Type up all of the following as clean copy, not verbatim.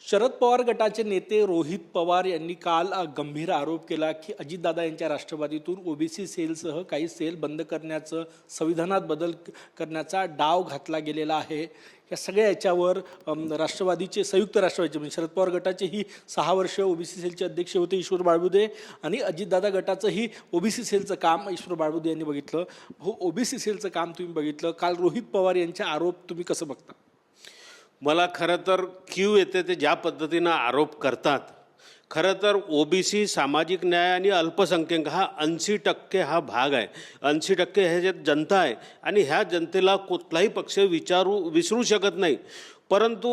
शरद पवार गटाचे नेते रोहित पवार यांनी काल गंभीर आरोप केला की अजितदादा यांच्या राष्ट्रवादीतून ओबीसी सेलसह काही सेल बंद करण्याचं, संविधानात बदल करण्याचा डाव घातला गेलेला आहे। या सगळ्या याच्यावर राष्ट्रवादीचे संयुक्त राष्ट्रवादीचे म्हणजे शरद पवार गटाचेही 6 वर्ष ओबीसी सेलचे अध्यक्ष होते ईश्वर बाळबुदे आणि अजितदादा गटाचंही ओबीसी सेलचं काम ईश्वर बाळबुदे यांनी बघितलं। हो, ओबीसी सेलचं काम तुम्ही बघितलं, काल रोहित पवार यांचे आरोप तुम्ही कसं बघता? मला खरं तर क्यू येते ते ज्या पद्धतीनं आरोप करतात। खरं तर ओबीसी सामाजिक न्याय आणि अल्पसंख्याक हा 80% हा भाग आहे। 80% हे जे जनता आहे आणि ह्या जनतेला कुठलाही पक्ष विसरू शकत नाही। परंतु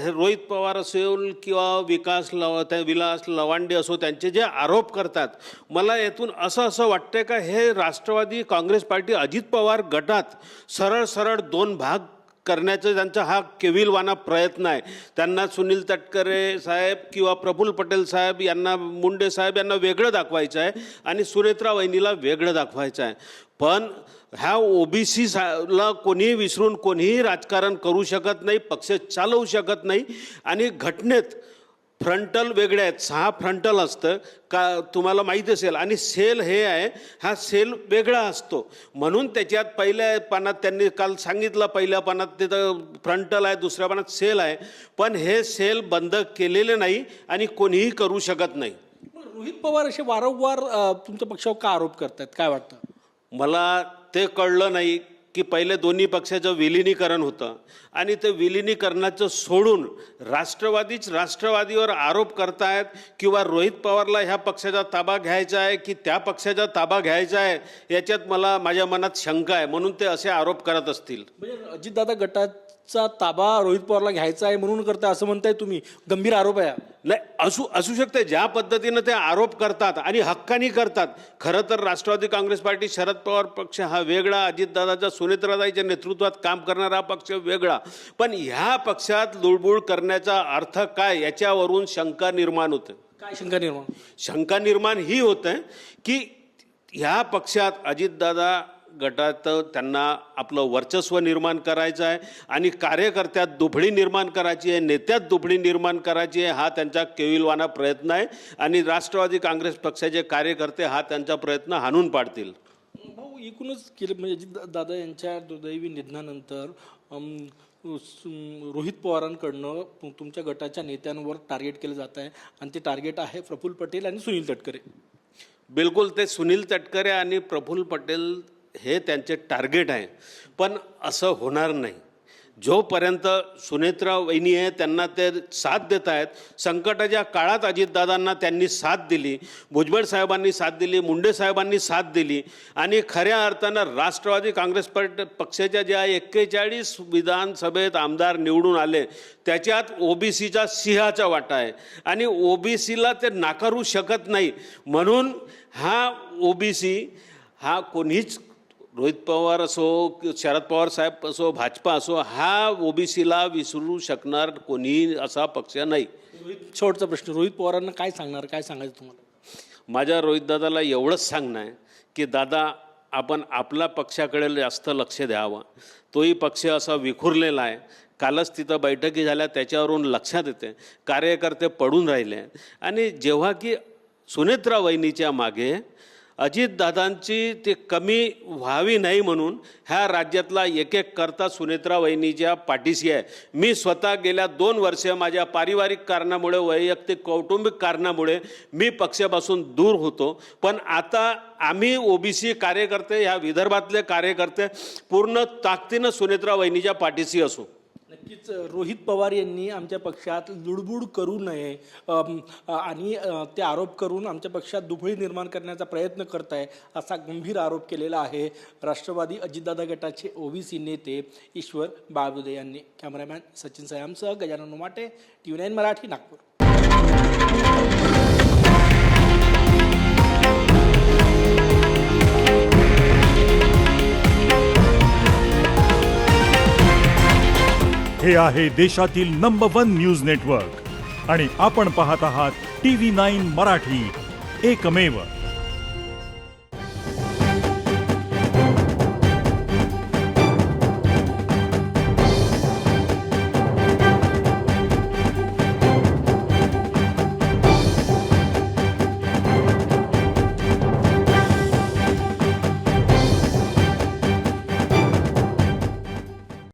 रोहित पवार असेल किंवा विलास लवांडे असो, त्यांचे जे आरोप करतात, मला यातून असं वाटतं का हे राष्ट्रवादी काँग्रेस पार्टी अजित पवार गटात सरळ 2 भाग करण्याचा त्यांचा हा केविलवाना प्रयत्न आहे। त्यांना सुनील तटकरे साहेब किंवा प्रफुल्ल पटेल साहेब यांना, मुंडे साहेब यांना वेगळं दाखवायचं आहे आणि सुनेत्रा वहिनीला वेगळं दाखवायचं आहे। पण ह्या ओबीसीला कोणीही विसरून कोणीही राजकारण करू शकत नाही, पक्ष चालवू शकत नाही। आणि घटनेत फ्रंटल वेगळे आहेत, 6 फ्रंटल असतं का तुम्हाला माहीत असेल, आणि सेल हे आहे, हा सेल वेगळा असतो। म्हणून त्याच्यात पहिल्या पानात त्यांनी काल सांगितलं, पहिल्या पानात तिथं फ्रंटल आहे, दुसऱ्या पानात सेल आहे, पण हे सेल बंद केलेले नाही आणि कोणीही करू शकत नाही। रोहित पवार असे वारंवार तुमच्या पक्षावर का आरोप करतात, काय वाटतं? मला ते कळलं नाही की पहिले दोन्ही पक्षाचं विलिनीकरण होतं आणि ते विलिनीकरणाचं सोडून राष्ट्रवादीवर आरोप करतायत किंवा रोहित पवारला ह्या पक्षाचा ताबा घ्यायचा आहे की त्या पक्षाचा ताबा घ्यायचा आहे, याच्यात माझ्या मनात शंका आहे, म्हणून ते असे आरोप करत असतील। म्हणजे अजितदादा गटाचा ताबा रोहित पवारला घ्यायचा आहे म्हणून करताय असं म्हणताय तुम्ही? गंभीर आरोप आहे। नाही, असू शकते ज्या पद्धतीनं ते आरोप करतात आणि हक्कानी करतात। खरं तर राष्ट्रवादी काँग्रेस पार्टी, शरद पवार पक्ष हा वेगळा, अजितदादाच्या सुनेत्राताईच्या नेतृत्वात काम करणारा पक्ष वेगळा, पण ह्या पक्षात लुडबुड करण्याचा अर्थ काय याच्यावरून शंका निर्माण होते। काय शंका निर्माण? शंका निर्माण ही होते की ह्या पक्षात अजितदादा गटात त्यांना आपलं वर्चस्व निर्माण करायचं आहे आणि कार्यकर्त्यात दुफळी निर्माण करायची आहे, नेत्यात दुफळी निर्माण करायची आहे, हा त्यांचा केविलवाना प्रयत्न आहे आणि राष्ट्रवादी काँग्रेस पक्षाचे कार्यकर्ते हा त्यांचा प्रयत्न हाणून पाडतील। भाऊ, एकूणच केलं म्हणजे दादा यांच्या दुर्दैवी निधनानंतर रोहित पवारांकडनं तुमच्या गटाच्या नेत्यांवर टार्गेट केलं जात आहे आणि ते टार्गेट आहे प्रफुल्ल पटेल आणि सुनील तटकरे। बिलकुल, ते सुनील तटकरे आणि प्रफुल्ल पटेल हे त्यांचे टार्गेट आहे, पण असं होणार नाही। जोपर्यंत सुनेत्रा वहिनी आहे त्यांना ते साथ देत आहेत, संकटाच्या काळात अजितदादांना त्यांनी साथ दिली, भुजबळ साहेबांनी साथ दिली, मुंडे साहेबांनी साथ दिली आणि खऱ्या अर्थानं राष्ट्रवादी काँग्रेस पक्षाच्या ज्या 41 विधानसभेत आमदार निवडून आले त्याच्यात ओबीसीचा सिंहाचा वाटा आहे आणि ओबीसीला ते नाकारू शकत नाही। म्हणून हा ओबीसी हा कोणीच, रोहित पवार असो, शरद पवार साहेब असो, भाजपा असो, हा ओबीसीला विसरू शकणार कोणीही असा पक्ष नाही। शेवटचा प्रश्न, रोहित पवारांना काय सांगणार, काय सांगायचं तुम्हाला? माझ्या रोहितदादाला एवढंच सांगणं आहे की दादा, आपण आपल्या पक्षाकडे जास्त लक्ष द्यावं। तोही पक्ष असा विखुरलेला आहे, कालच तिथं बैठकी झाल्या त्याच्यावरून लक्षात येते कार्यकर्ते पडून राहिले आणि जेव्हा की सुनेत्रा वहिनीच्या मागे अजितदादांची ते कमी व्हावी नाही म्हणून ह्या राज्यातला एक करता सुनेत्रा वहिनीच्या पाठीशी आहे। मी स्वतः गेल्या 2 वर्ष माझ्या पारिवारिक कारणामुळे, वैयक्तिक कौटुंबिक कारणामुळे मी पक्षापासून दूर होतो, पण आता आम्ही ओबीसी कार्यकर्ते, ह्या विदर्भातले कार्यकर्ते पूर्ण ताकदीनं सुनेत्रा वहिनीच्या पाठीशी असू। नक्कीच रोहित पवार यांनी आमच्या पक्षात लुडबुड करू नये आणि ते आरोप करून आमच्या पक्षात दुफळी निर्माण करण्याचा प्रयत्न करत आहे असा गंभीर आरोप केलेला आहे राष्ट्रवादी अजितदादा गटाचे ओबीसी नेते ईश्वर बाळबुदे यांनी। कॅमेरामॅन सचिन सयामसह गजानन उमाटे, TV9 मराठी, नागपूर। हे आहे देशातील नंबर 1 न्यूज नेटवर्क आणि आपण पाहत आहात TV9 मराठी, एकमेव।